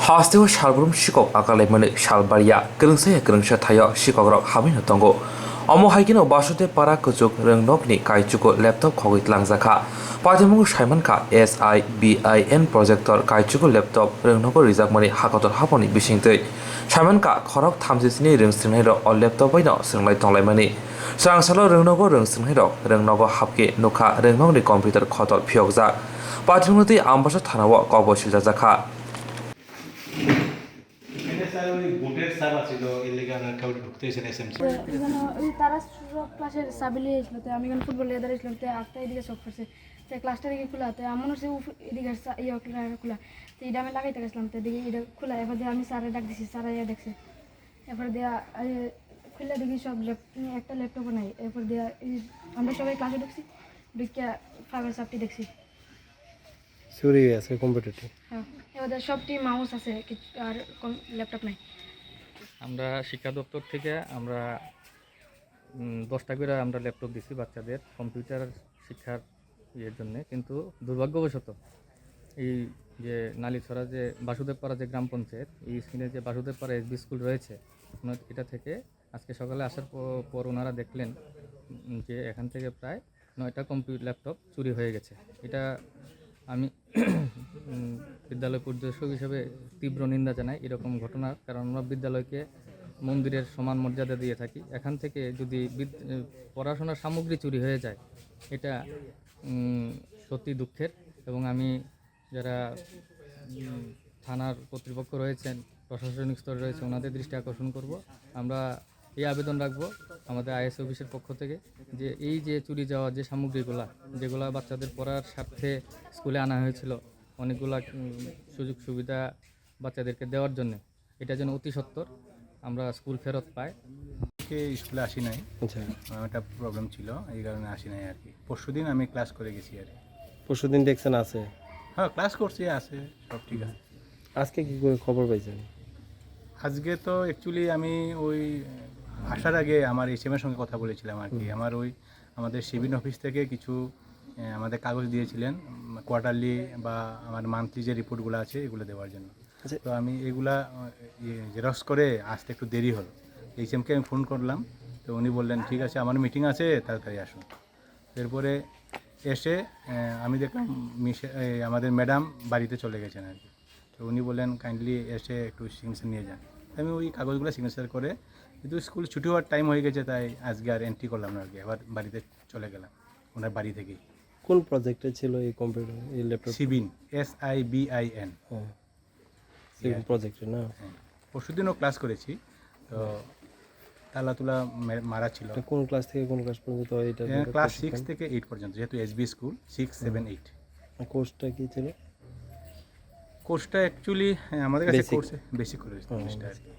हास्टेव सालब्रुम सिकक आगालाय mono सालबारिया गोरोंसाया गोरोंसा थायो सिककराव हाबैनो दंगौ अमो हाइकिनो बासुदेव पारा कुजुक रोंनकनि काइचुको laptop खगै लांजाखा पाथिमुंग साइमनका SIBIN projector काइचुको laptop रोंनको रिजाक मनि हाकतर हापनि बिसिंतै साइमनका खरक 37नि रोंस्रिंनायरो अ लैपटॉप बैनो सोंलाय तंलाय मनि सांसालो रोंनको रोंस्रिंनायरो रोंनको हापके नुखा रोंनकनि कम्पिउटार खतर फियकजा पाथिमुंगति आम्बासा थानाव कबसिल जाखा স্যার ওই বুটের সাপ আছিল এর লেগে আমরা কেউ ঢুকতেছে না এসএমসি এখানে ওই তারা ক্লাসের সাবিলি হয়েছিল তো আমি এখানে ফুটবল লেদার ছিলাম তো আটটা এদিকে শখ করছে তো ক্লাসটা দিকে খোলা তো এমন হচ্ছে এদিকে খোলা তো এটা আমি লাগাইতে গেছিলাম তো এদিকে এটা খোলা এবার দিয়ে আমি স্যারে ডাক দিছি স্যারে দেখছে এরপর দিয়া খুললে দেখি সব একটা ল্যাপটপও নাই এরপর দিয়া আমরা সবাই ক্লাসে ঢুকছি ঢুকে ফাইবার সাপটি দেখছি চুরি হয়ে আছে কম্পিউটারটি। হ্যাঁ এবার সবটি মাউস আছে আর ল্যাপটপ নাই। আমরা শিক্ষা দপ্তর থেকে আমরা 10টা করে আমরা ল্যাপটপ দিছি বাচ্চাদের কম্পিউটার শিক্ষার ইয়ের জন্য, কিন্তু দুর্ভাগ্যবশত এই যে নালিছড়া যে বাসুদেবপাড়া যে গ্রাম পঞ্চায়েত এই স্ক্রিনে যে বাসুদেবপাড়া SB স্কুল রয়েছে এটা থেকে আজকে সকালে আসার পর ওনারা দেখলেন যে এখান থেকে প্রায় 9টা ল্যাপটপ চুরি হয়ে গেছে। এটা আমি বিদ্যালয় পরিদর্শক হিসেবে তীব্র নিন্দা জানাই এরকম ঘটনা, কারণ আমরা বিদ্যালয়কে মন্দিরের সমান মর্যাদা দিয়ে থাকি। এখান থেকে যদি পড়াশোনার সামগ্রী চুরি হয়ে যায় এটা সত্যি দুঃখের, এবং আমি যারা থানার কর্তৃপক্ষ রয়েছেন, প্রশাসনিক স্তরে রয়েছে, ওনাদের দৃষ্টি আকর্ষণ করব। আমরা এই আবেদন রাখবো আমাদের IS অফিসের পক্ষ থেকে যে এই যে চুরি যাওয়া যে সামগ্রীগুলা যেগুলা বাচ্চাদের পড়ার স্বার্থে স্কুলে আনা হয়েছিল, অনেকগুলা সুযোগ সুবিধা বাচ্চাদেরকে দেওয়ার জন্য, এটা যেন অতি সত্বর আমরা স্কুল ফেরত পাই। স্কুলে আসি নাই, আচ্ছা, একটা প্রবলেম ছিল এই কারণে আসি নাই আর কি। পরশুদিন আমি ক্লাস করে গেছি আর কি। পরশুদিন দেখছেন আছে? হ্যাঁ, ক্লাস করছি, আছে, সব ঠিক আছে। আজকে কি করে খবর পাইছেন? আজকে তো অ্যাকচুয়ালি আমি ওই আসার আগে আমার HM এর সঙ্গে কথা বলেছিলাম আর কি। আমাদের সিভিল অফিস থেকে কিছু আমাদের কাগজ দিয়েছিলেন কোয়ার্টারলি বা আমার মান্থলি যে রিপোর্টগুলো আছে এগুলো দেওয়ার জন্য। তো আমি এগুলা জেরক্স করে আসতে একটু দেরি হলো। HMকে আমি ফোন করলাম, তো উনি বললেন ঠিক আছে, আমার মিটিং আছে, তাড়াতাড়ি আসুন। এরপরে এসে আমি দেখলাম আমাদের ম্যাডাম বাড়িতে চলে গেছেন আর কি। তো উনি বললেন কাইন্ডলি এসে একটু সিগনেচার নিয়ে যান। আমি ওই কাগজগুলো সিগনেচার করে, কিন্তু স্কুল ছুটি হওয়ার টাইম হয়ে গেছে, তাই আজকে আর এন্ট্রি করলাম না আর কি। আবার বাড়িতে চলে গেলাম ওনার বাড়ি থেকেই। কোন প্রজেক্টে ছিল এই কম্পিউটার, এই ল্যাপটপ? সিবিন, SIBIN। হ্যাঁ, সিভিল প্রজেক্টে না? হ্যাঁ, পরশুদিনও ক্লাস করেছি। তো তালা তুলা মারা ছিল। কোন ক্লাস থেকে কোন ক্লাস পর্যন্ত? এটা ক্লাস 6 থেকে 8 পর্যন্ত, যেহেতু SB স্কুল 6, 7, 8। কোর্সটা কি ছিল? কোর্সটা অ্যাকচুয়ালি আমাদের কাছে কোর্সে বেসিক কোর্সটা আর কি।